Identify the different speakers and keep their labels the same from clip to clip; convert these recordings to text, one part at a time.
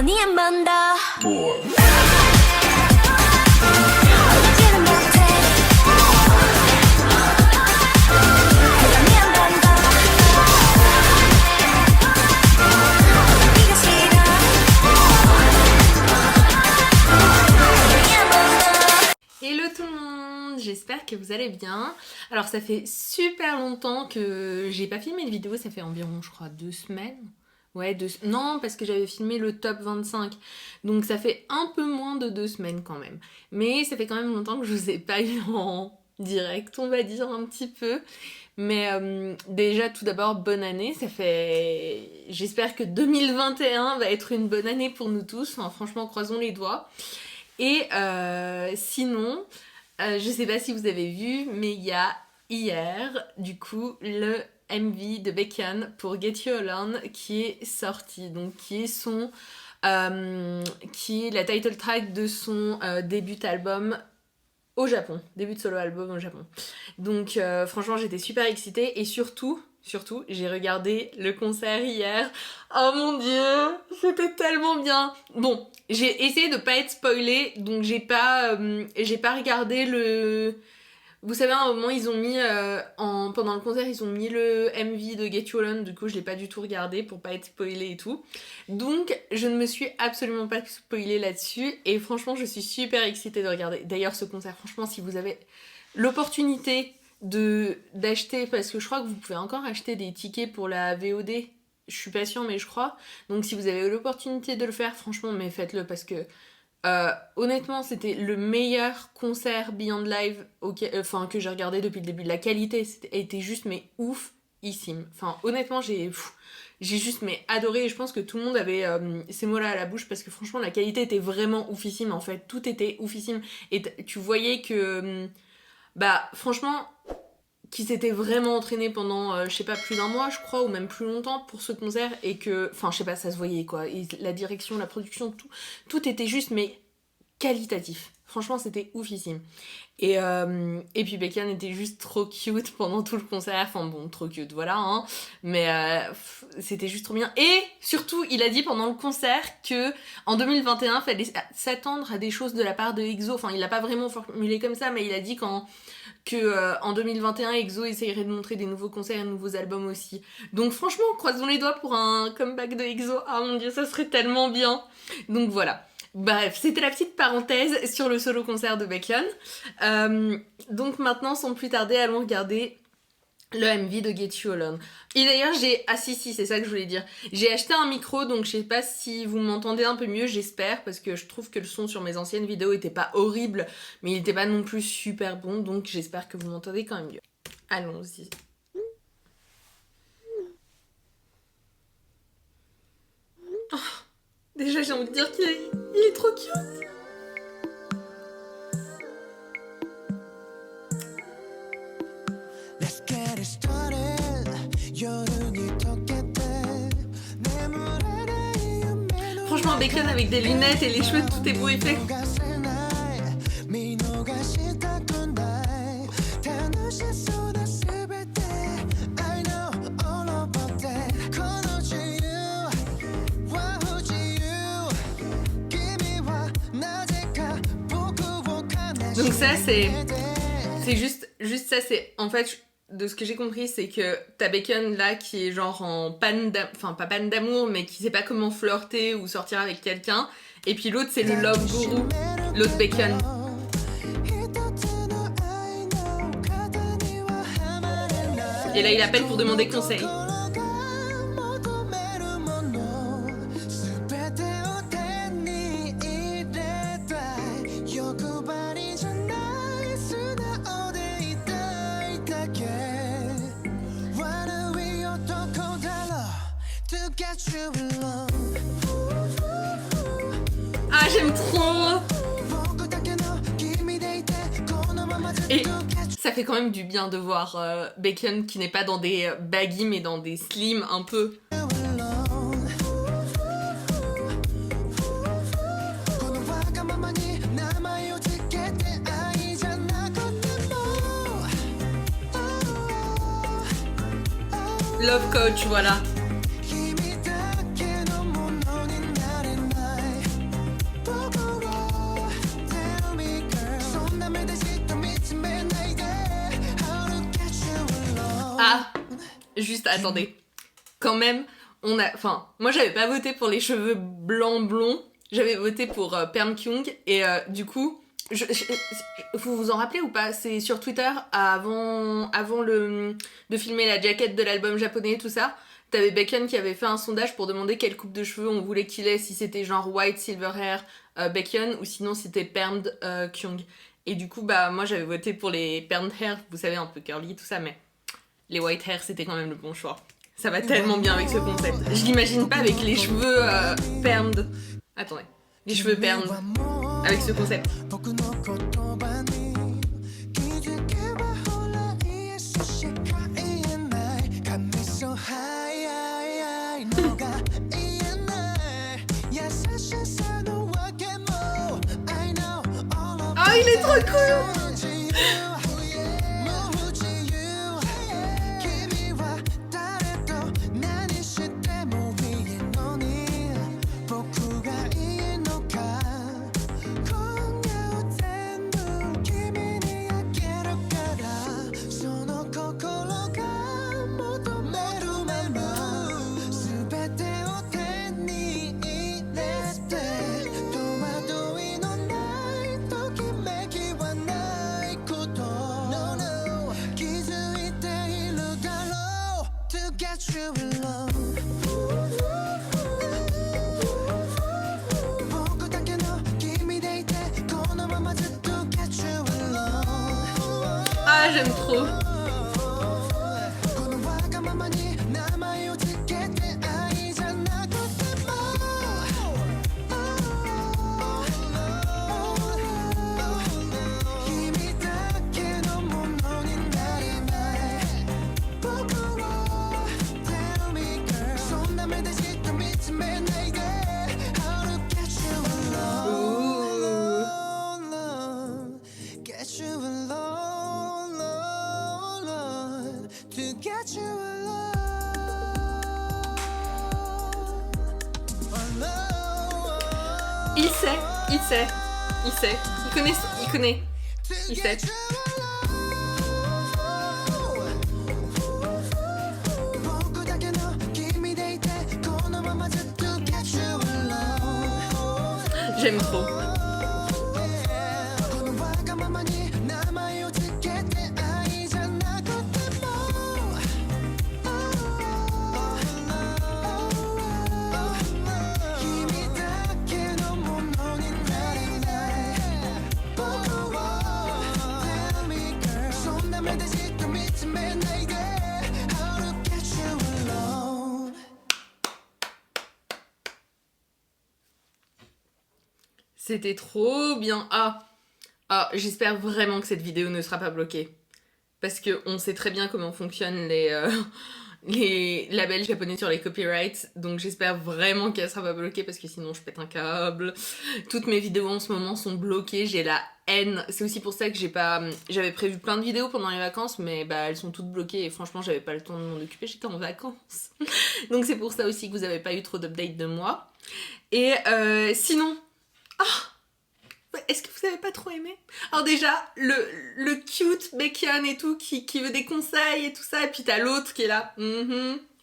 Speaker 1: 천천히 한 번 더.
Speaker 2: Hello tout le monde, j'espère que vous allez bien. Alors ça fait super longtemps que j'ai pas filmé de vidéo, ça fait environ je crois 2 semaines. Ouais, non, parce que j'avais filmé le top 25, donc ça fait un peu moins de 2 semaines quand même. Mais ça fait quand même longtemps que je vous ai pas eu en direct, on va dire un petit peu. Mais déjà tout d'abord bonne année, j'espère que 2021 va être une bonne année pour nous tous, enfin, franchement croisons les doigts. Et sinon, je sais pas si vous avez vu, mais il y a hier, du coup, le MV de Baekhyun pour Get You Alone qui est sorti, donc qui est la title track de son début album au Japon, début de solo album au Japon. Donc franchement j'étais super excitée et surtout j'ai regardé le concert hier. Oh mon dieu, c'était tellement bien. Bon, j'ai essayé de pas être spoilée, donc j'ai pas regardé le... Vous savez, à un moment, ils ont mis, pendant le concert, ils ont mis le MV de Get You Alone, du coup, je l'ai pas du tout regardé pour pas être spoilée et tout. Donc, je ne me suis absolument pas spoilée là-dessus, et franchement, je suis super excitée de regarder. D'ailleurs, ce concert, franchement, si vous avez l'opportunité d'acheter, parce que je crois que vous pouvez encore acheter des tickets pour la VOD, je suis pas sûre, mais je crois. Donc, si vous avez l'opportunité de le faire, franchement, mais faites-le, parce que honnêtement, c'était le meilleur concert Beyond Live que j'ai regardé depuis le début. La qualité était juste mais oufissime. Enfin, honnêtement, j'ai juste mais adoré et je pense que tout le monde avait ces mots-là à la bouche parce que franchement, la qualité était vraiment oufissime. En fait, tout était oufissime et tu voyais que franchement, qui s'était vraiment entraîné pendant, je sais pas, plus d'un mois, je crois, ou même plus longtemps pour ce concert, et que, enfin, je sais pas, ça se voyait, quoi. Et la direction, la production, tout était juste, mais qualitatif. Franchement, c'était oufissime. Et puis Baekhyun était juste trop cute pendant tout le concert. Enfin bon, trop cute, voilà, hein. Mais c'était juste trop bien. Et surtout, il a dit pendant le concert que en 2021, il fallait s'attendre à des choses de la part de EXO. Enfin, il l'a pas vraiment formulé comme ça, mais il a dit en 2021, EXO essayerait de montrer des nouveaux concerts et de nouveaux albums aussi. Donc franchement, croisons les doigts pour un comeback de EXO. Ah mon dieu, ça serait tellement bien. Donc voilà. Bref, c'était la petite parenthèse sur le solo concert de Baekhyun. Donc maintenant, sans plus tarder, allons regarder le MV de Get You Alone. Et d'ailleurs, c'est ça que je voulais dire. J'ai acheté un micro, donc je sais pas si vous m'entendez un peu mieux, j'espère, parce que je trouve que le son sur mes anciennes vidéos était pas horrible, mais il était pas non plus super bon, donc j'espère que vous m'entendez quand même mieux. Allons-y. Oh, déjà, j'ai envie de dire qu'il est trop cute. Franchement, Baekhyun avec des lunettes et les cheveux tout est beau et fait. Donc ça c'est juste ça, c'est en fait de ce que j'ai compris, c'est que t'as Baekhyun là qui est genre en panne enfin pas panne d'amour, mais qui sait pas comment flirter ou sortir avec quelqu'un, et puis l'autre c'est le love guru, l'autre Baekhyun. Et là il appelle pour demander conseil. Ah, j'aime trop. Et ça fait quand même du bien de voir Baekhyun qui n'est pas dans des baggy mais dans des slim un peu. Love coach, voilà. Juste, attendez. Quand même, moi j'avais pas voté pour les cheveux blancs blonds, j'avais voté pour Perm Kyung, et du coup, vous vous en rappelez ou pas? C'est sur Twitter, avant de filmer la jaquette de l'album japonais, tout ça. T'avais Bacon qui avait fait un sondage pour demander quelle coupe de cheveux on voulait qu'il ait, si c'était genre white, silver hair, Bacon, ou sinon c'était permed Kyung. Et du coup, bah moi j'avais voté pour les permed hair, vous savez, un peu curly, tout ça, mais les white hair c'était quand même le bon choix. Ça va tellement bien avec ce concept. Je l'imagine pas avec les cheveux permed. Attendez. Les cheveux permed avec ce concept. Oh, il est trop cool! Ah, j'aime trop. Il sait, il sait, il sait, il connaît, il sait. J'aime trop. C'était trop bien. J'espère vraiment que cette vidéo ne sera pas bloquée. Parce qu'on sait très bien comment fonctionnent les labels japonais sur les copyrights. Donc j'espère vraiment qu'elle sera pas bloquée parce que sinon je pète un câble. Toutes mes vidéos en ce moment sont bloquées. J'ai la haine. C'est aussi pour ça que j'avais prévu plein de vidéos pendant les vacances, mais bah elles sont toutes bloquées et franchement j'avais pas le temps de m'en occuper. J'étais en vacances. Donc c'est pour ça aussi que vous avez pas eu trop d'updates de moi. Et sinon... est-ce que vous avez pas trop aimé? Alors déjà, le cute Bacon et tout, qui veut des conseils et tout ça, et puis t'as l'autre qui est là,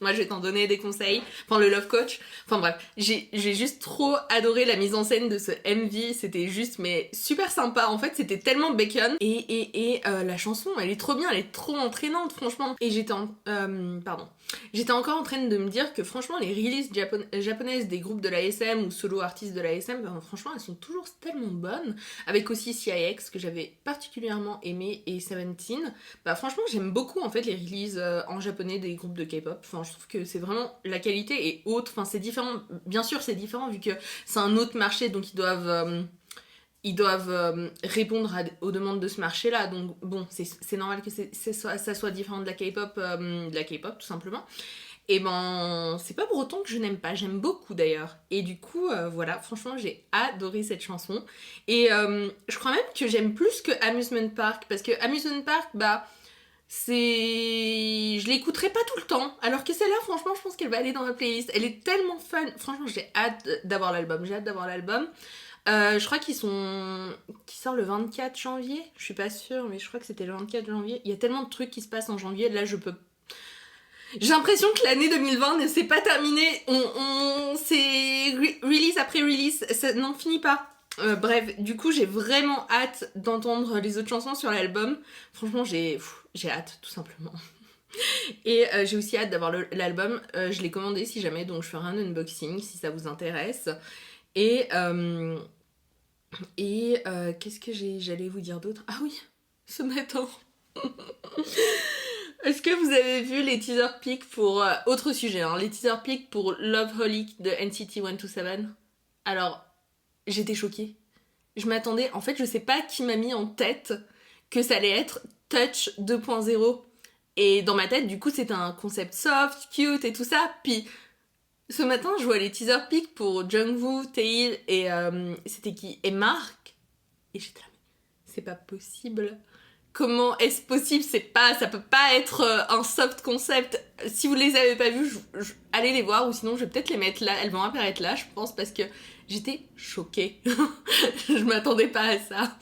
Speaker 2: moi je vais t'en donner des conseils, enfin le love coach, enfin bref, j'ai juste trop adoré la mise en scène de ce MV, c'était juste mais super sympa, en fait c'était tellement Bacon, et la chanson elle est trop bien, elle est trop entraînante franchement, et j'étais encore en train de me dire que franchement les releases japonaises des groupes de la SM ou solo artistes de la SM, ben, franchement elles sont toujours tellement bonnes, avec aussi CIX que j'avais particulièrement aimé et Seventeen, bah franchement j'aime beaucoup en fait les releases en japonais des groupes de K-pop, enfin je trouve que c'est vraiment, la qualité est haute, enfin c'est différent, bien sûr c'est différent vu que c'est un autre marché donc ils doivent répondre aux demandes de ce marché-là, donc bon, c'est normal que ça soit différent de la K-pop tout simplement. Et ben, c'est pas pour autant que je n'aime pas, j'aime beaucoup d'ailleurs. Et du coup, voilà, franchement, j'ai adoré cette chanson. Et je crois même que j'aime plus que Amusement Park, parce que Amusement Park, bah, je l'écouterai pas tout le temps, alors que celle-là franchement je pense qu'elle va aller dans ma playlist, elle est tellement fun, franchement j'ai hâte d'avoir l'album, je crois qu'il sort le 24 janvier, je suis pas sûre mais je crois que c'était le 24 janvier, il y a tellement de trucs qui se passent en janvier, là J'ai l'impression que l'année 2020 ne s'est pas terminée. C'est release après release, ça n'en finit pas. Bref, du coup, j'ai vraiment hâte d'entendre les autres chansons sur l'album. Franchement, j'ai hâte, tout simplement. Et j'ai aussi hâte d'avoir l'album. Je l'ai commandé si jamais, donc je ferai un unboxing si ça vous intéresse. Et qu'est-ce que j'allais vous dire d'autre? Ah oui, ce matin. Est-ce que vous avez vu les teaser pics pour... autre sujet, hein, les teaser pics pour Loveholic de NCT 127? Alors, j'étais choquée. Je m'attendais... En fait, je sais pas qui m'a mis en tête que ça allait être Touch 2.0. Et dans ma tête, du coup, c'était un concept soft, cute et tout ça. Puis, ce matin, je vois les teaser pics pour Jungwoo, Taeil et... c'était qui? Et Mark. Et j'étais là, c'est pas possible. Comment est-ce possible? Ça peut pas être un soft concept. Si vous les avez pas vus, allez les voir, ou sinon je vais peut-être les mettre là. Elles vont apparaître là, je pense, parce que j'étais choquée. Je m'attendais pas à ça.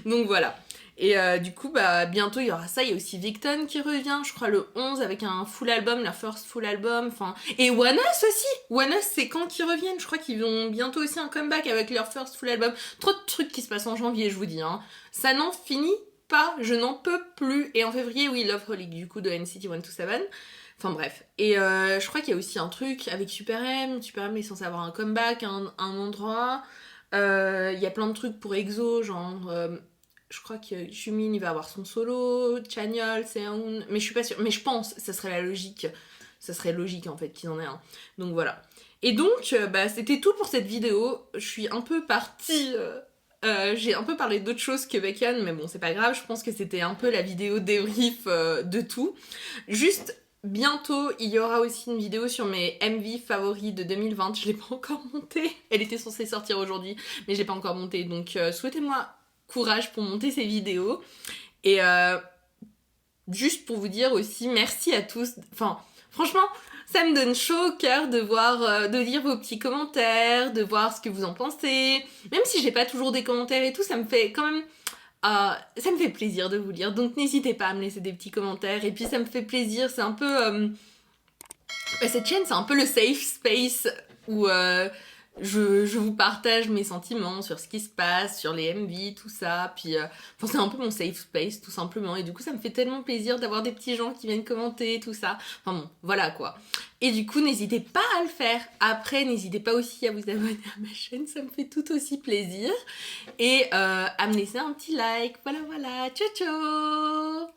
Speaker 2: Donc voilà. Et du coup, bah bientôt il y aura ça. Il y a aussi Victon qui revient, je crois le 11 avec un full album, leur first full album. Enfin, et One Us aussi. One Us, c'est quand qu'ils reviennent? Je crois qu'ils vont bientôt aussi un comeback avec leur first full album. Trop de trucs qui se passent en janvier, je vous dis. Hein. Ça n'en finit pas, je n'en peux plus. Et en février, oui, Loveholic du coup de NCT 127. Enfin bref. Et je crois qu'il y a aussi un truc avec Super M. Super M est censé avoir un comeback, un endroit. Il y a plein de trucs pour EXO, genre... je crois que Chumin il va avoir son solo, Chanyeol, Seon, mais je suis pas sûre. Mais je pense, ça serait la logique. Ça serait logique en fait qu'il en ait un. Donc voilà. Et donc, bah c'était tout pour cette vidéo. Je suis un peu partie... j'ai un peu parlé d'autres choses que Bacon, mais bon, c'est pas grave, je pense que c'était un peu la vidéo débrief de tout. Juste, bientôt, il y aura aussi une vidéo sur mes MV favoris de 2020, je l'ai pas encore montée. Elle était censée sortir aujourd'hui, mais je l'ai pas encore montée, donc souhaitez-moi courage pour monter ces vidéos. Et juste pour vous dire aussi, merci à tous. Enfin, franchement... Ça me donne chaud au cœur de voir, de lire vos petits commentaires, de voir ce que vous en pensez. Même si j'ai pas toujours des commentaires et tout, ça me fait quand même... ça me fait plaisir de vous lire. Donc n'hésitez pas à me laisser des petits commentaires. Et puis ça me fait plaisir, c'est un peu... cette chaîne, c'est un peu le safe space où je vous partage mes sentiments sur ce qui se passe, sur les MV, tout ça. Puis enfin, c'est un peu mon safe space, tout simplement. Et du coup, ça me fait tellement plaisir d'avoir des petits gens qui viennent commenter, tout ça. Enfin bon, voilà quoi. Et du coup, n'hésitez pas à le faire. Après, n'hésitez pas aussi à vous abonner à ma chaîne, ça me fait tout aussi plaisir. Et à me laisser un petit like. Voilà, voilà. Ciao, ciao!